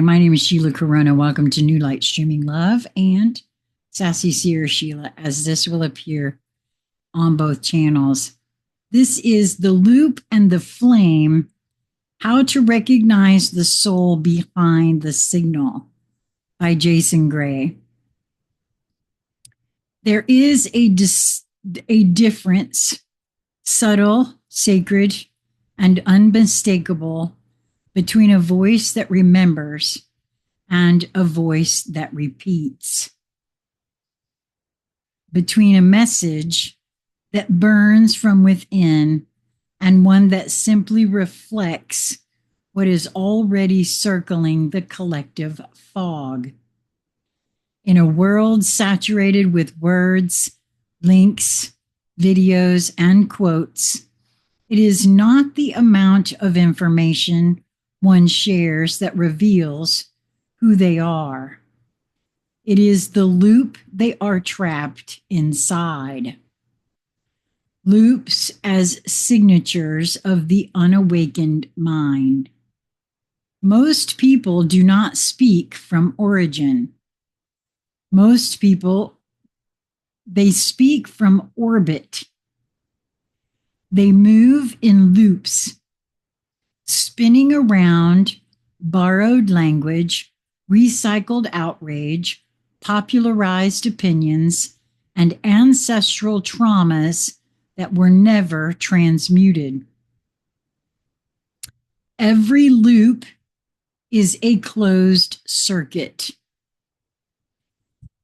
my name is Sheila Corona. Welcome to New Light Streaming Love and Sassy Seer Sheila, as this will appear on both channels. This is The Loop and the Flame, How to Recognize the Soul Behind the Signal by Jason Gray. There is a difference, subtle, sacred, and unmistakable, between a voice that remembers and a voice that repeats. Between a message that burns from within and one that simply reflects what is already circling the collective fog. In a world saturated with words, links, videos, and quotes, it is not the amount of information one shares that reveals who they are. It is the loop they are trapped inside. Loops as signatures of the unawakened mind. Most people do not speak from origin. Most people, they speak from orbit. They move in loops, spinning around borrowed language, recycled outrage, popularized opinions, and ancestral traumas that were never transmuted. Every loop is a closed circuit.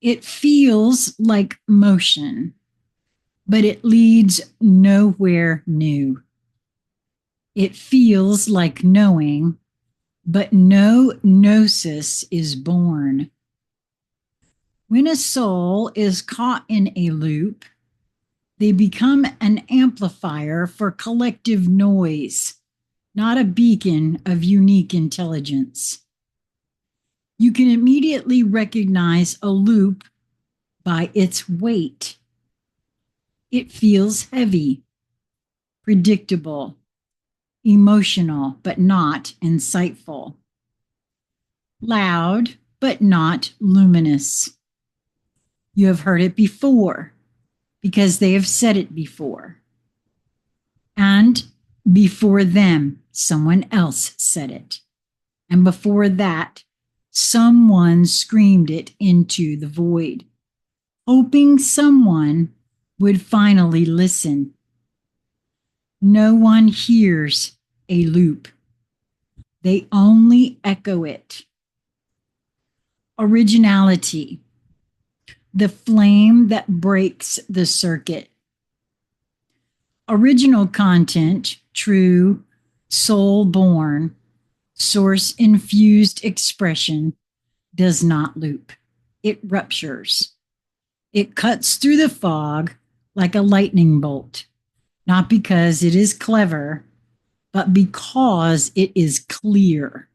It feels like motion, but it leads nowhere new. It feels like knowing, but no gnosis is born. When a soul is caught in a loop, they become an amplifier for collective noise, not a beacon of unique intelligence. You can immediately recognize a loop by its weight. It feels heavy, predictable, emotional, but not insightful. Loud, but not luminous. You have heard it before because they have said it before. And before them, someone else said it. And before that, someone screamed it into the void, hoping someone would finally listen. No one hears a loop. They only echo it. Originality, the flame that breaks the circuit. Original content, true, soul-born, source-infused expression does not loop. It ruptures. It cuts through the fog like a lightning bolt. Not because it is clever, but because it is clear.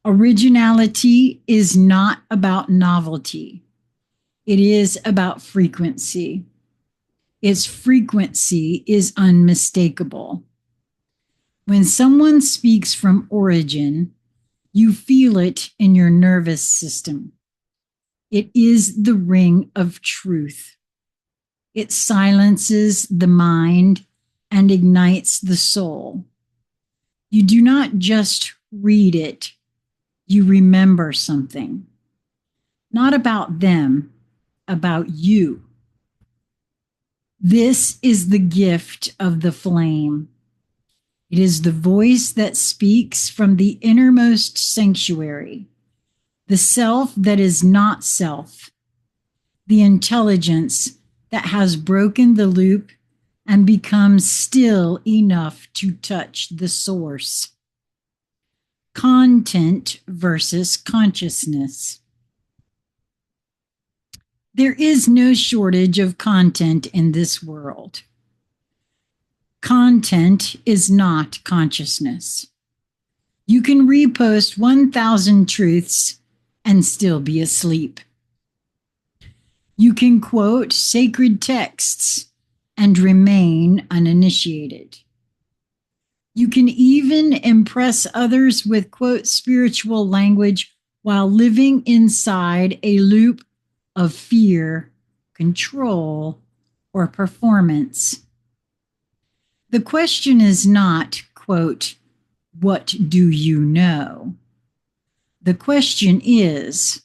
Originality is not about novelty. It is about frequency. Its frequency is unmistakable. When someone speaks from origin, you feel it in your nervous system. It is the ring of truth. It silences the mind and ignites the soul. You do not just read it, you remember something. Not about them, about you. This is the gift of the flame. It is the voice that speaks from the innermost sanctuary, the self that is not self, the intelligence that has broken the loop and become still enough to touch the source. Content versus consciousness. There is no shortage of content in this world. Content is not consciousness. You can repost 1,000 truths and still be asleep. You can quote sacred texts and remain uninitiated. You can even impress others with, quote, spiritual language while living inside a loop of fear, control, or performance. The question is not, quote, what do you know? The question is,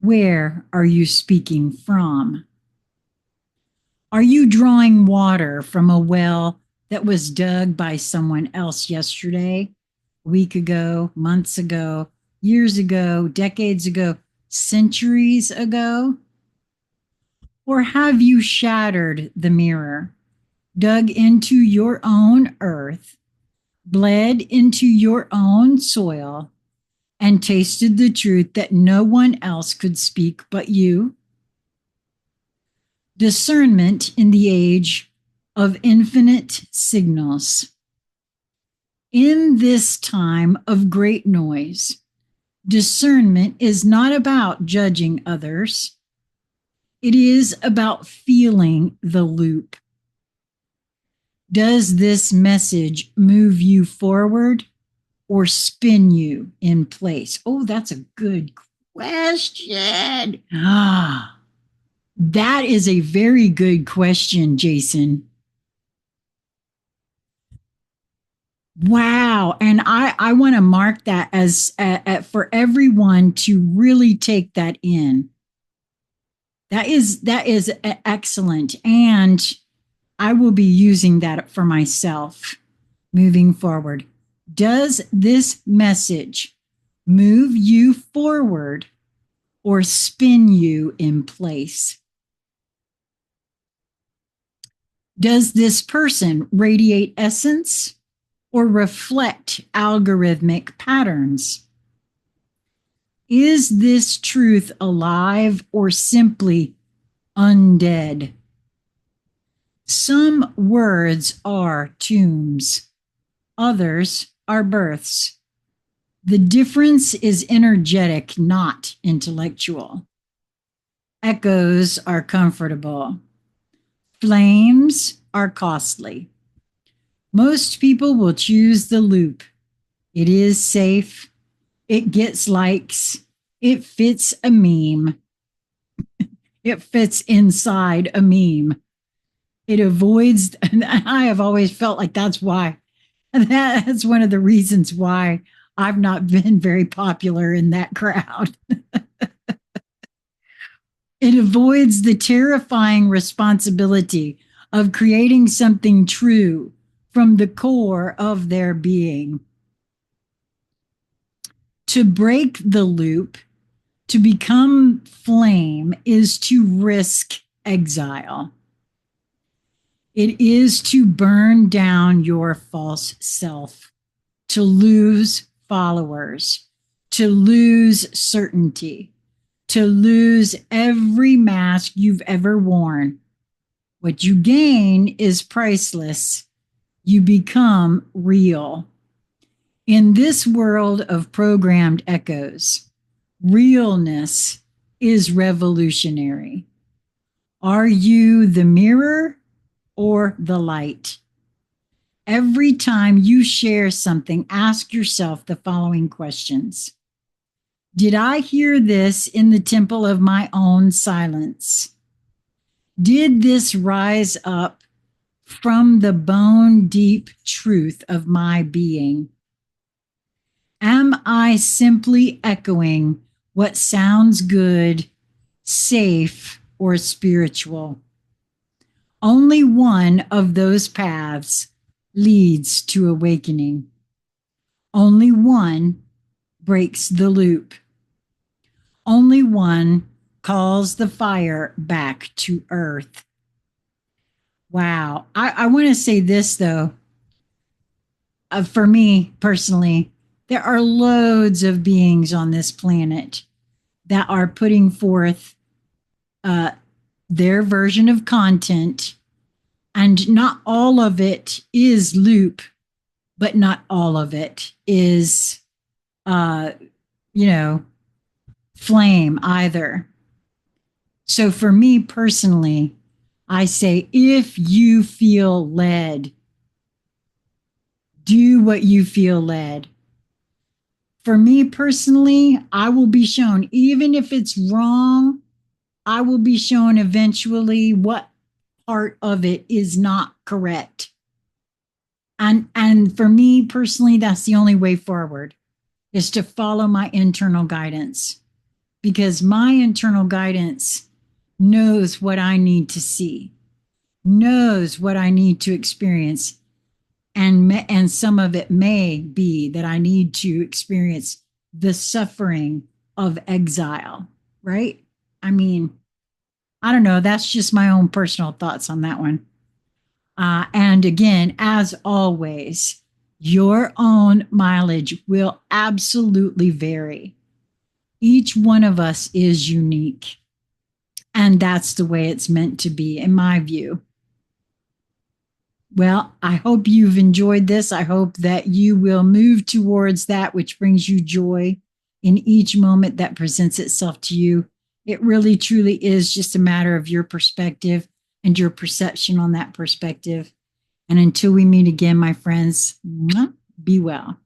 where are you speaking from? Are you drawing water from a well that was dug by someone else yesterday, a week ago, months ago, years ago, decades ago, centuries ago? Or have you shattered the mirror, dug into your own earth, bled into your own soil, and tasted the truth that no one else could speak but you? Discernment in the age of infinite signals. In this time of great noise, discernment is not about judging others. It is about feeling the loop. Does this message move you forward or spin you in place? Oh, that's a good question. That is a very good question, Jason. Wow. And I want to mark that as for everyone to really take that in. That is excellent. And I will be using that for myself moving forward. Does this message move you forward or spin you in place? Does this person radiate essence or reflect algorithmic patterns? Is this truth alive or simply undead? Some words are tombs, others are births. The difference is energetic, not intellectual. Echoes are comfortable. Flames are costly. Most people will choose the loop. It is safe. It gets likes. It fits a meme. It fits inside a meme. It avoids, and I have always felt like that's why. That's one of the reasons why I've not been very popular in that crowd. It avoids the terrifying responsibility of creating something true from the core of their being. To break the loop, to become flame, is to risk exile. It is to burn down your false self, to lose followers, to lose certainty, to lose every mask you've ever worn. What you gain is priceless. You become real. In this world of programmed echoes, realness is revolutionary. Are you the mirror or the light? Every time you share something, ask yourself the following questions. Did I hear this in the temple of my own silence? Did this rise up from the bone deep truth of my being? Am I simply echoing what sounds good, safe, or spiritual? Only one of those paths leads to awakening. Only one breaks the loop. Only one calls the fire back to earth. Wow. I want to say this, though. For me personally, there are loads of beings on this planet that are putting forth their version of content, and not all of it is loop, but not all of it is, flame either. So for me personally, I say, if you feel led, Do what you feel led. For me personally, I will be shown, even if it's wrong, I will be shown eventually what part of it is not correct. And for me personally, that's the only way forward, is to follow my internal guidance, because my internal guidance knows what I need to see, knows what I need to experience. And some of it may be that I need to experience the suffering of exile, right? I mean, I don't know. That's just my own personal thoughts on that one. And again, as always, your own mileage will absolutely vary. Each one of us is unique. And that's the way it's meant to be, in my view. Well, I hope you've enjoyed this. I hope that you will move towards that which brings you joy in each moment that presents itself to you. It really, truly is just a matter of your perspective and your perception on that perspective. And until we meet again, my friends, be well.